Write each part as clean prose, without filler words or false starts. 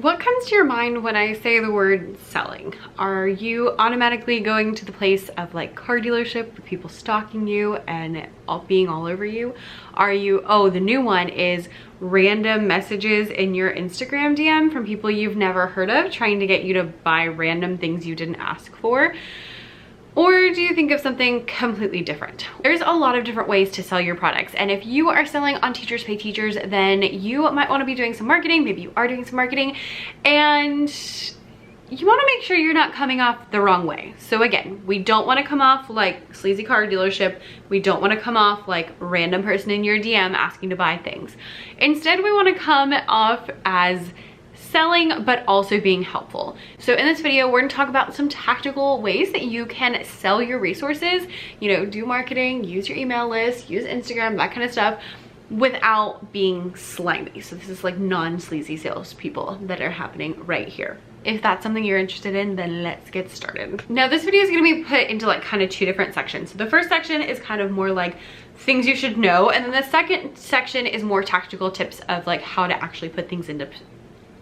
What comes to your mind when I say the word selling? Are you automatically going to the place of like car dealership with people stalking you and being all over you? Are you, oh, the new one is random messages in your Instagram DM from people you've never heard of trying to get you to buy random things you didn't ask for? Or do you think of something completely different? There's a lot of different ways to sell your products. And if you are selling on Teachers Pay Teachers, then you might want to be doing some marketing. Maybe you are doing some marketing and you want to make sure you're not coming off the wrong way. So again, we don't want to come off like sleazy car dealership. We don't want to come off like random person in your DM asking to buy things. Instead, we want to come off as selling, but also being helpful. So in this video, we're gonna talk about some tactical ways that you can sell your resources, you know, do marketing, use your email list, use Instagram, that kind of stuff, without being slimy. So this is like non-sleazy sales people that are happening right here. If that's something you're interested in, then let's get started. Now this video is gonna be put into like kind of two different sections. So the first section is kind of more like things you should know. And then the second section is more tactical tips of like how to actually put things into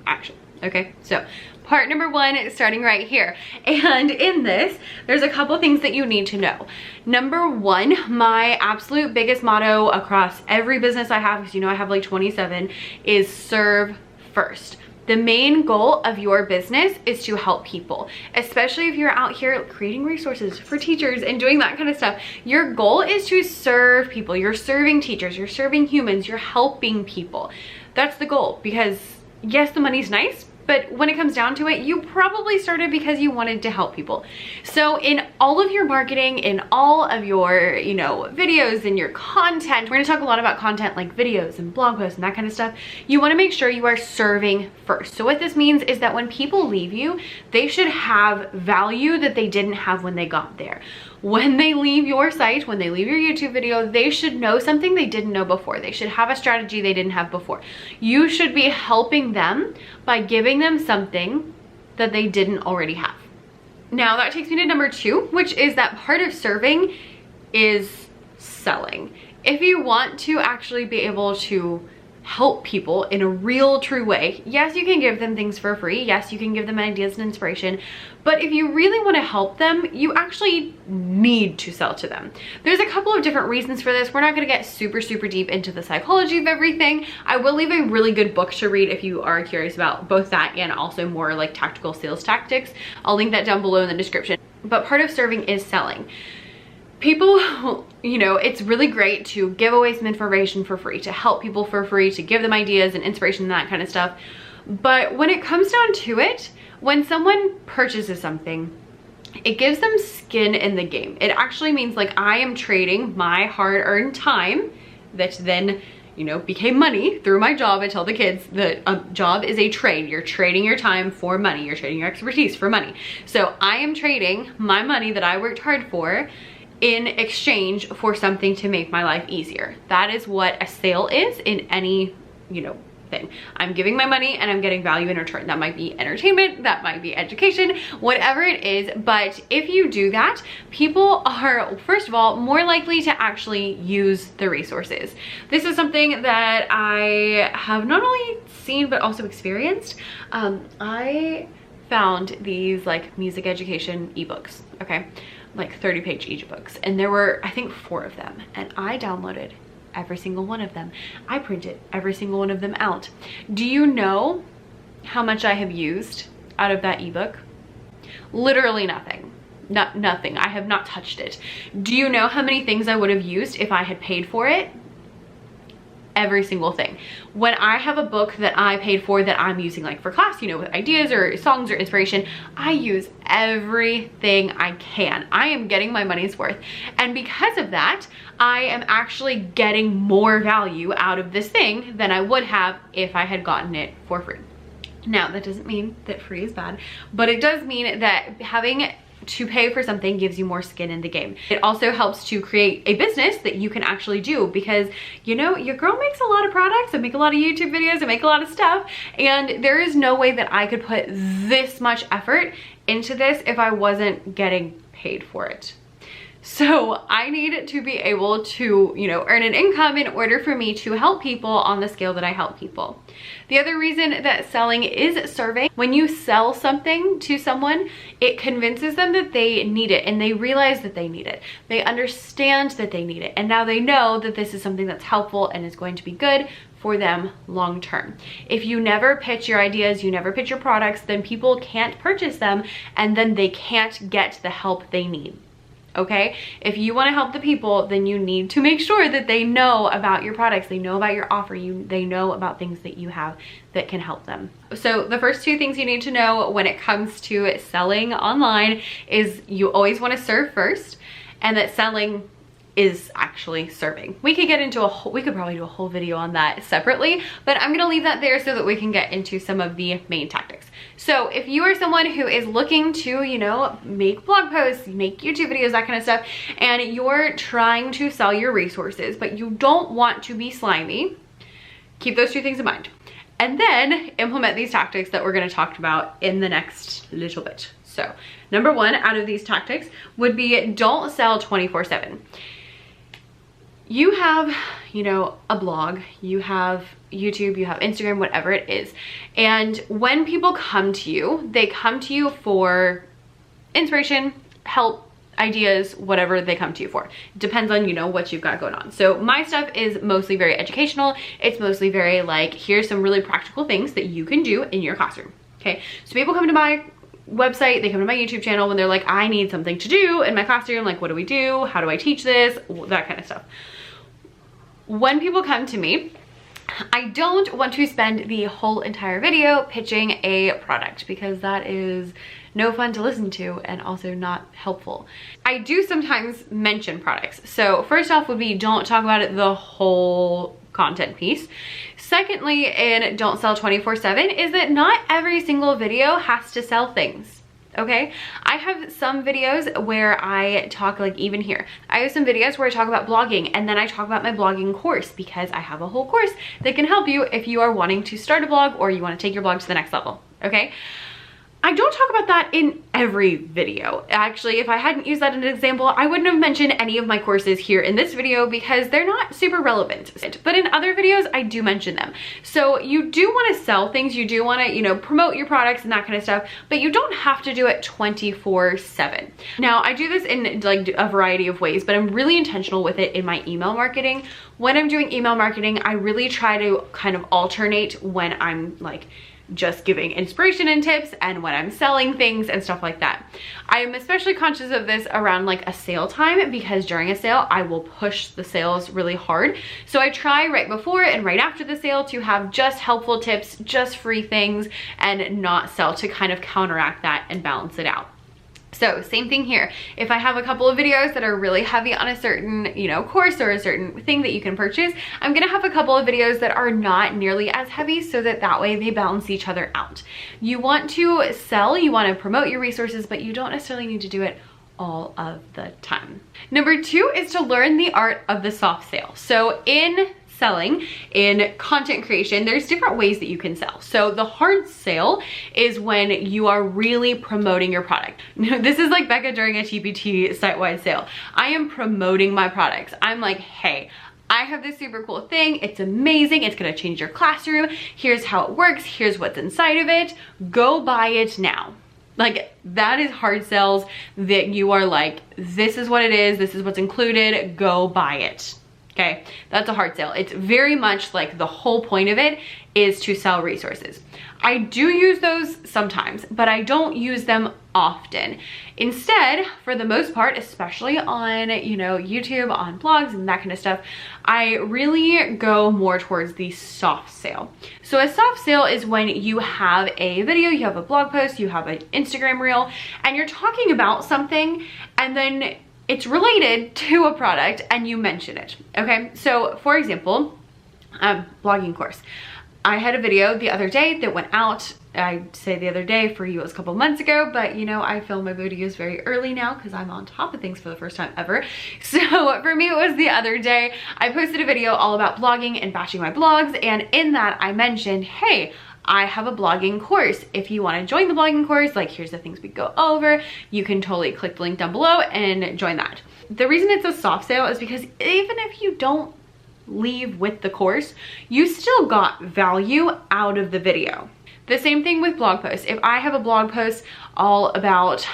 action. Okay, so part number one is starting right here. And in this, there's a couple things that you need to know. Number one, my absolute biggest motto across every business I have, because you know I have like 27, is serve first. The main goal of your business is to help people, especially if you're out here creating resources for teachers and doing that kind of stuff. Your goal is to serve people. You're serving teachers, you're serving humans, you're helping people. That's the goal, because yes, the money's nice, but when it comes down to it, you probably started because you wanted to help people. So in all of your marketing, in all of your, you know, videos and your content, we're gonna talk a lot about content like videos and blog posts and that kind of stuff. You wanna make sure you are serving first. So what this means is that when people leave you, they should have value that they didn't have when they got there. When they leave your site, when they leave your YouTube video, they should know something they didn't know before. They should have a strategy they didn't have before. You should be helping them by giving them something that they didn't already have. Now that takes me to number two, which is that part of serving is selling. If you want to actually be able to help people in a real true way, yes, you can give them things for free, yes, you can give them ideas and inspiration, but if you really want to help them, you actually need to sell to them. There's a couple of different reasons for this. We're not going to get super deep into the psychology of everything. I will leave a really good book to read if you are curious about both that and also more like tactical sales tactics. I'll link that down below in the description. But part of serving is selling. People, you know, it's really great to give away some information for free, to help people for free, to give them ideas and inspiration and that kind of stuff. But when it comes down to it, when someone purchases something, it gives them skin in the game. It actually means like I am trading my hard-earned time that then, you know, became money through my job. I tell the kids that a job is a trade. You're trading your time for money. You're trading your expertise for money. So I am trading my money that I worked hard for in exchange for something to make my life easier. That is what a sale is in any, you know, thing. I'm giving my money and I'm getting value in return. That might be entertainment, that might be education, whatever it is. But if you do that, people are, first of all, more likely to actually use the resources. This is something that I have not only seen, but also experienced. I found these like music education ebooks, okay? Like 30-page ebooks, and there were, I think, 4 of them, and I downloaded every single one of them. I printed every single one of them out. Do you know how much I have used out of that ebook? Literally nothing. Nothing. I have not touched it. Do you know how many things I would have used if I had paid for it? Every single thing. When I have a book that I paid for that I'm using like for class, you know, with ideas or songs or inspiration, I use everything I can. I am getting my money's worth. And because of that, I am actually getting more value out of this thing than I would have if I had gotten it for free. Now, that doesn't mean that free is bad, but it does mean that having to pay for something gives you more skin in the game. It also helps to create a business that you can actually do, because you know, your girl makes a lot of products and make a lot of YouTube videos and make a lot of stuff, and there is no way that I could put this much effort into this if I wasn't getting paid for it. So I need to be able to, you know, earn an income in order for me to help people on the scale that I help people. The other reason that selling is serving, when you sell something to someone, it convinces them that they need it, and they realize that they need it. They understand that they need it, and now they know that this is something that's helpful and is going to be good for them long term. If you never pitch your ideas, you never pitch your products, then people can't purchase them, and then they can't get the help they need. Okay? If you want to help the people, then you need to make sure that they know about your products, they know about your offer, they know about things that you have that can help them. So the first two things you need to know when it comes to selling online is you always want to serve first, and that selling is actually serving. We could get into we could probably do a whole video on that separately, but I'm gonna leave that there so that we can get into some of the main tactics. So if you are someone who is looking to, you know, make blog posts, make YouTube videos, that kind of stuff, and you're trying to sell your resources, but you don't want to be slimy, keep those two things in mind. And then implement these tactics that we're gonna talk about in the next little bit. So number one out of these tactics would be don't sell 24/7. You have, you know, a blog, you have YouTube, you have Instagram, whatever it is. And when people come to you, they come to you for inspiration, help, ideas, whatever they come to you for. It depends on, you know, what you've got going on. So my stuff is mostly very educational. It's mostly very like, here's some really practical things that you can do in your classroom. Okay, so people come to my website, they come to my YouTube channel when they're like, I need something to do in my classroom. Like, what do we do? How do I teach this? That kind of stuff. When people come to me, I don't want to spend the whole entire video pitching a product, because that is no fun to listen to and also not helpful. I do sometimes mention products. So first off would be, don't talk about it the whole content piece. Secondly, in don't sell 24/7, is that not every single video has to sell things. Okay, I have some videos where I talk, like even here, I have some videos where I talk about blogging, and then I talk about my blogging course, because I have a whole course that can help you if you are wanting to start a blog or you want to take your blog to the next level. Okay, I don't talk about that in every video. Actually, if I hadn't used that as an example, I wouldn't have mentioned any of my courses here in this video because they're not super relevant. But in other videos, I do mention them. So you do want to sell things, you do want to, you know, promote your products and that kind of stuff, but you don't have to do it 24/7. Now, I do this in like a variety of ways, but I'm really intentional with it in my email marketing. When I'm doing email marketing, I really try to kind of alternate when I'm like just giving inspiration and tips and when I'm selling things and stuff like that. I am especially conscious of this around like a sale time, because during a sale I will push the sales really hard. So I try right before and right after the sale to have just helpful tips, just free things, and not sell, to kind of counteract that and balance it out. So same thing here. If I have a couple of videos that are really heavy on a certain, you know, course or a certain thing that you can purchase, I'm gonna have a couple of videos that are not nearly as heavy, so that way they balance each other out. You want to sell, you want to promote your resources, but you don't necessarily need to do it all of the time. Number two is to learn the art of the soft sale. So in selling, in content creation, there's different ways that you can sell. So the hard sale is when you are really promoting your product. This is like Becca during a TPT site-wide sale. I am promoting my products. I'm like, hey, I have this super cool thing. It's amazing. It's gonna change your classroom. Here's how it works. Here's what's inside of it. Go buy it now. Like, that is hard sales that you are like, this is what it is. This is what's included. Go buy it. Okay, that's a hard sale. It's very much like the whole point of it is to sell resources. I do use those sometimes, but I don't use them often. Instead, for the most part, especially on, you know, YouTube, on blogs and that kind of stuff, I really go more towards the soft sale. So a soft sale is when you have a video, you have a blog post, you have an Instagram reel, and you're talking about something, and then it's related to a product and you mention it. Okay, so for example, blogging course. I had a video the other day that went out. I'd say the other day, for you it was a couple months ago, but you know, I film my videos very early now because I'm on top of things for the first time ever. So for me, it was the other day. I posted a video all about blogging and batching my blogs, and in that I mentioned, hey, I have a blogging course. If you want to join the blogging course, like, here's the things we go over. You can totally click the link down below and join that. the reason it's a soft sale is because even if you don't leave with the course, you still got value out of the video. The same thing with blog posts. If I have a blog post all about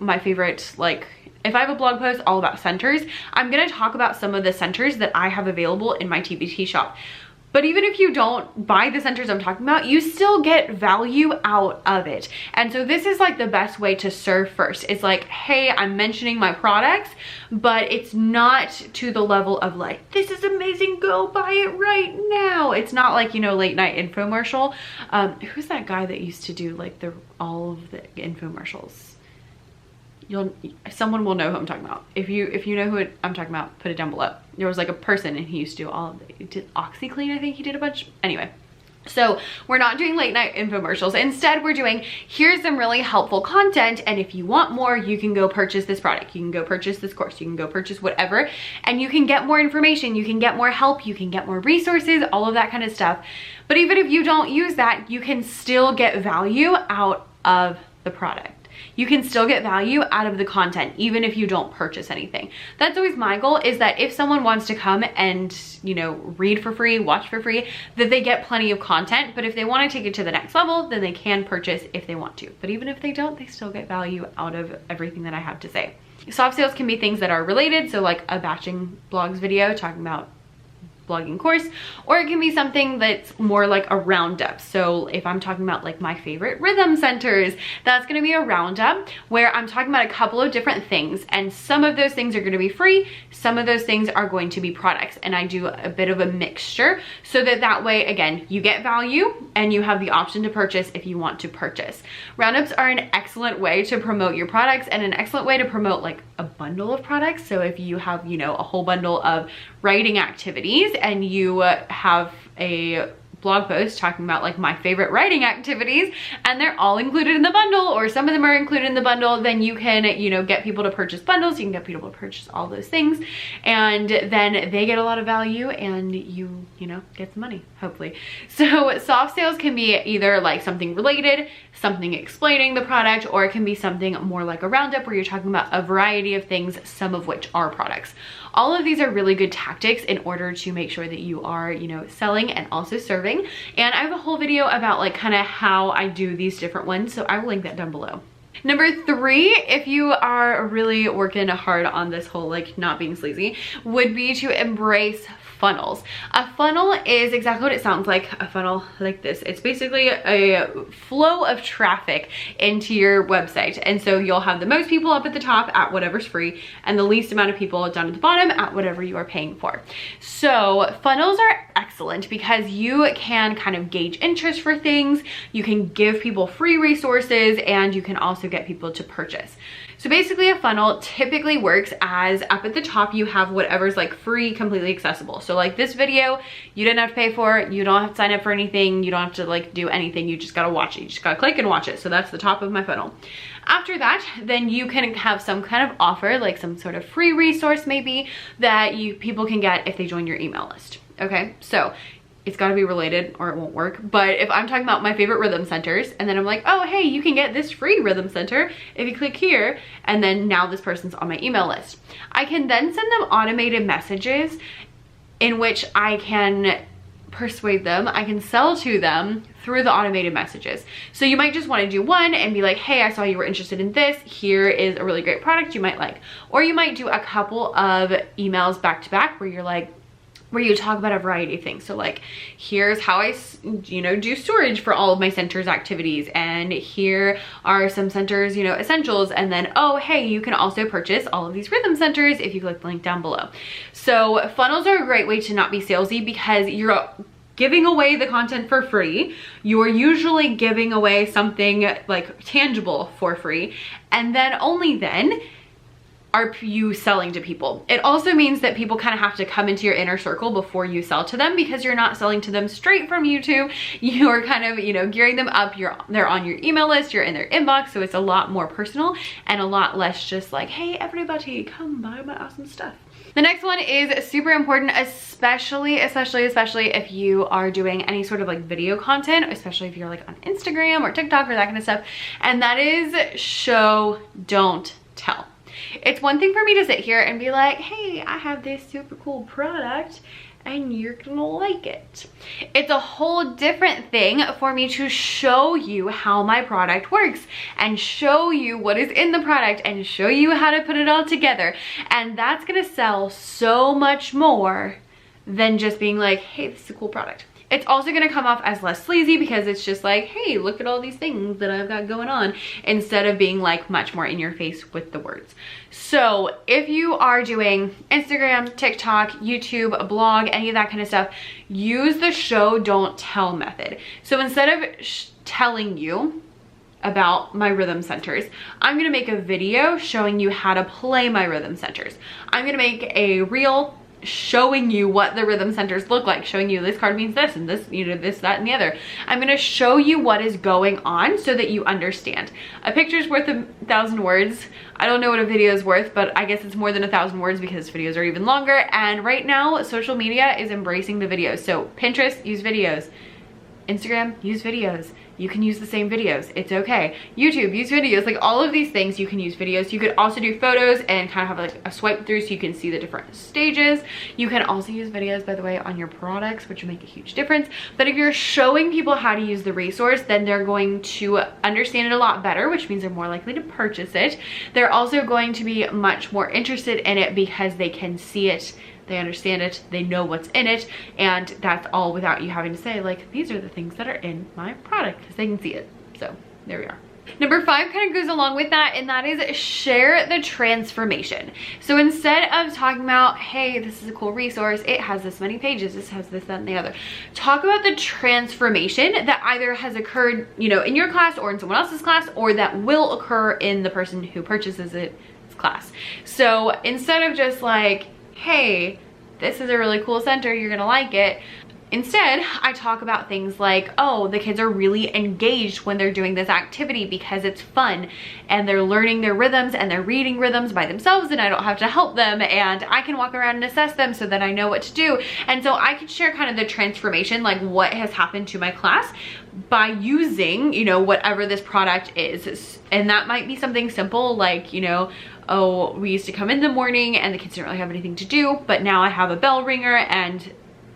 my favorite, like if I have a blog post all about centers, I'm gonna talk about some of the centers that I have available in my TPT shop. But even if you don't buy the centers I'm talking about, you still get value out of it. And so this is like the best way to serve first. It's like, hey, I'm mentioning my products, but it's not to the level of like, this is amazing, go buy it right now. It's not like, you know, late night infomercial. Who's that guy that used to do like all of the infomercials? Someone will know who I'm talking about. If you know who I'm talking about, put it down below. There was like a person and he used to do all of it. He did OxyClean, I think he did a bunch. Anyway, so we're not doing late night infomercials. Instead, we're doing, here's some really helpful content, and if you want more, you can go purchase this product, you can go purchase this course, you can go purchase whatever, and you can get more information, you can get more help, you can get more resources, all of that kind of stuff. But even if you don't use that, you can still get value out of the product. You can still get value out of the content, even if you don't purchase anything. That's always my goal, is that if someone wants to come and, you know, read for free, watch for free, that they get plenty of content. But if they want to take it to the next level, then they can purchase if they want to. But even if they don't, they still get value out of everything that I have to say. Soft sales can be things that are related. So like a batching blogs video talking about blogging course, or it can be something that's more like a roundup. So if I'm talking about like my favorite rhythm centers, that's going to be a roundup where I'm talking about a couple of different things, and some of those things are going to be free, some of those things are going to be products, and I do a bit of a mixture so that way, again, you get value and you have the option to purchase if you want to purchase. Roundups are an excellent way to promote your products and an excellent way to promote like a bundle of products. So if you have, you know, a whole bundle of writing activities and you have a blog post talking about like my favorite writing activities and they're all included in the bundle, or some of them are included in the bundle, then you can, you know, get people to purchase bundles, you can get people to purchase all those things, and then they get a lot of value and you know, get some money, hopefully. So soft sales can be either like something related, something explaining the product, or it can be something more like a roundup where you're talking about a variety of things, some of which are products. All of these are really good tactics in order to make sure that you are, you know, selling and also serving. And I have a whole video about like kind of how I do these different ones, so I will link that down below. Number 3, if you are really working hard on this whole like not being sleazy, would be to embrace funnels. A funnel is exactly what it sounds like, a funnel like this. It's basically a flow of traffic into your website. And so you'll have the most people up at the top at whatever's free and the least amount of people down at the bottom at whatever you are paying for. So funnels are excellent because you can kind of gauge interest for things, you can give people free resources, and you can also get people to purchase. So basically a funnel typically works as up at the top you have whatever's like free, completely accessible. So like this video, you didn't have to pay for it, you don't have to sign up for anything, you don't have to like do anything, you just gotta watch it, you just gotta click and watch it. So that's the top of my funnel. After that, then you can have some kind of offer, like some sort of free resource maybe that people can get if they join your email list. Okay, so it's got to be related or it won't work. But if I'm talking about my favorite rhythm centers and then I'm like, oh, hey, you can get this free rhythm center if you click here, and then now this person's on my email list. I can then send them automated messages in which I can persuade them, I can sell to them through the automated messages. So you might just want to do one and be like, hey, I saw you were interested in this, here is a really great product you might like. Or you might do a couple of emails back to back where you're like, where you talk about a variety of things. So like, here's how I, you know, do storage for all of my centers activities, and here are some centers, you know, essentials, and then, oh, hey, you can also purchase all of these rhythm centers if you click the link down below. So funnels are a great way to not be salesy because you're giving away the content for free. You're usually giving away something like tangible for free, and then only then are you selling to people. It also means that people kind of have to come into your inner circle before you sell to them, because you're not selling to them straight from YouTube. You're kind of, you know, gearing them up. They're on your email list, you're in their inbox, so it's a lot more personal and a lot less just like, hey, everybody, come buy my awesome stuff. The next one is super important, especially if you are doing any sort of like video content, especially if you're like on Instagram or TikTok or that kind of stuff, and that is show, don't tell. It's one thing for me to sit here and be like, hey, I have this super cool product and you're gonna like it. It's a whole different thing for me to show you how my product works and show you what is in the product and show you how to put it all together. And that's gonna sell so much more than just being like, hey, this is a cool product. It's also gonna come off as less sleazy because it's just like, hey, look at all these things that I've got going on, instead of being like much more in your face with the words. So if you are doing Instagram, TikTok, YouTube, a blog, any of that kind of stuff, use the show, don't tell method. So instead of telling you about my rhythm centers, I'm gonna make a video showing you how to play my rhythm centers. I'm gonna make a reel showing you what the rhythm centers look like, showing you this card means this and this, you know, this, that, and the other. I'm gonna show you what is going on so that you understand. A picture's worth 1,000 words. I don't know what a video is worth, but I guess it's more than 1,000 words because videos are even longer. And right now, social media is embracing the videos. So Pinterest, use videos. Instagram, use videos. You can use the same videos, it's okay. YouTube, use videos. Like all of these things, you can use videos. You could also do photos and kind of have like a swipe through so you can see the different stages. You can also use videos, by the way, on your products, which will make a huge difference. But if you're showing people how to use the resource, then they're going to understand it a lot better, which means they're more likely to purchase it. They're also going to be much more interested in it because they can see it, they understand it, they know what's in it, and that's all without you having to say like, these are the things that are in my product, because they can see it. So there we are. Number 5 kind of goes along with that, and that is share the transformation. So instead of talking about, hey, this is a cool resource, it has this many pages, this has this, that, and the other, talk about the transformation that either has occurred, you know, in your class or in someone else's class, or that will occur in the person who purchases it class. So instead of just like, hey, this is a really cool center, you're gonna like it. Instead, I talk about things like, oh, the kids are really engaged when they're doing this activity because it's fun and they're learning their rhythms and they're reading rhythms by themselves and I don't have to help them and I can walk around and assess them so that I know what to do. And so I can share kind of the transformation, like what has happened to my class by using, you know, whatever this product is. And that might be something simple like, you know, oh, we used to come in the morning and the kids didn't really have anything to do, but now I have a bell ringer and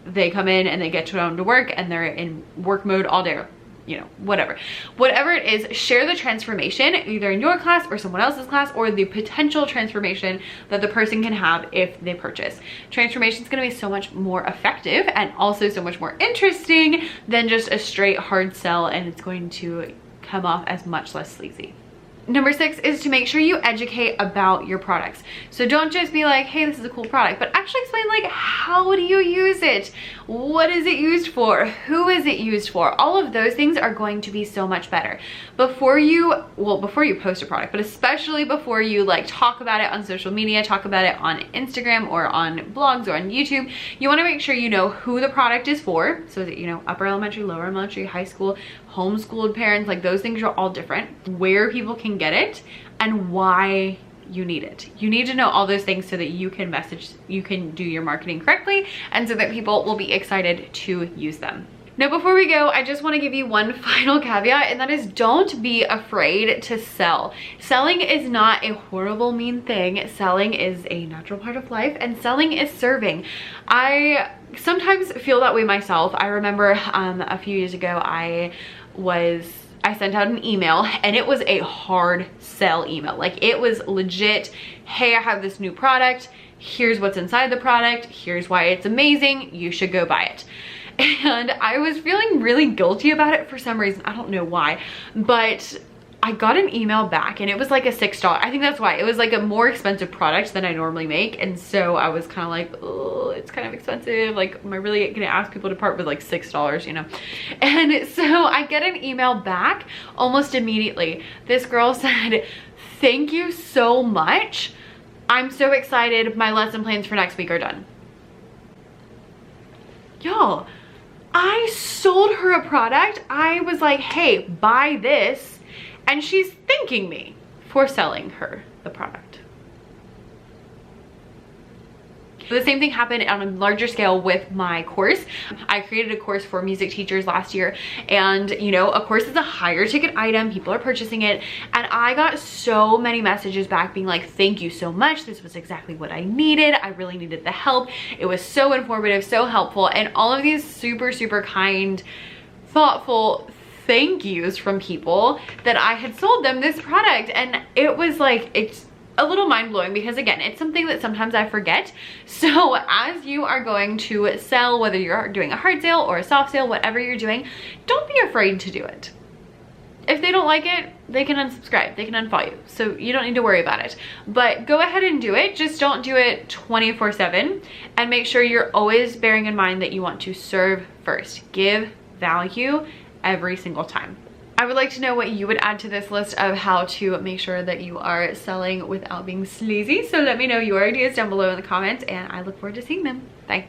they come in and they get to go to work and they're in work mode all day, you know, whatever. Whatever it is, share the transformation either in your class or someone else's class, or the potential transformation that the person can have if they purchase. Transformation is going to be so much more effective and also so much more interesting than just a straight hard sell, and it's going to come off as much less sleazy. Number 6 is to make sure you educate about your products. So don't just be like, hey, this is a cool product, but actually explain like, how do you use it? What is it used for? Who is it used for? All of those things are going to be so much better. Before you post a product, but especially before you like talk about it on social media, talk about it on Instagram or on blogs or on YouTube, you wanna make sure you know who the product is for. So that, you know, upper elementary, lower elementary, high school, homeschooled parents, like those things are all different. Where people can get it and why you need it. You need to know all those things so that you can do your marketing correctly and so that people will be excited to use them. Now, before we go, I just want to give you one final caveat, and that is don't be afraid to sell. Selling is not a horrible, mean thing. Selling is a natural part of life, and selling is serving. I sometimes feel that way myself. I remember a few years ago, I sent out an email and it was a hard sell email. Like it was legit, hey, I have this new product. Here's what's inside the product. Here's why it's amazing. You should go buy it. And I was feeling really guilty about it for some reason. I don't know why, but I got an email back and it was like a $6. I think that's why. It was like a more expensive product than I normally make. And so I was kind of like, oh, it's kind of expensive. Like, am I really gonna ask people to part with like $6, you know? And so I get an email back almost immediately. This girl said, thank you so much. I'm so excited. My lesson plans for next week are done. Y'all, I sold her a product. I was like, hey, buy this. And she's thanking me for selling her the product. The same thing happened on a larger scale with my course. I created a course for music teachers last year, and you know, a course is a higher ticket item, people are purchasing it, and I got so many messages back being like, thank you so much, this was exactly what I needed, I really needed the help, it was so informative, so helpful, and all of these super kind, thoughtful thank yous from people that I had sold them this product. And it was like, it's a little mind-blowing because again, it's something that sometimes I forget. So as you are going to sell, whether you're doing a hard sale or a soft sale, whatever you're doing, don't be afraid to do it. If they don't like it, they can unsubscribe, they can unfollow you. So you don't need to worry about it. But go ahead and do it. Just don't do it 24/7, and make sure you're always bearing in mind that you want to serve first. Give value every single time. I would like to know what you would add to this list of how to make sure that you are selling without being sleazy. So let me know your ideas down below in the comments, and I look forward to seeing them. Bye.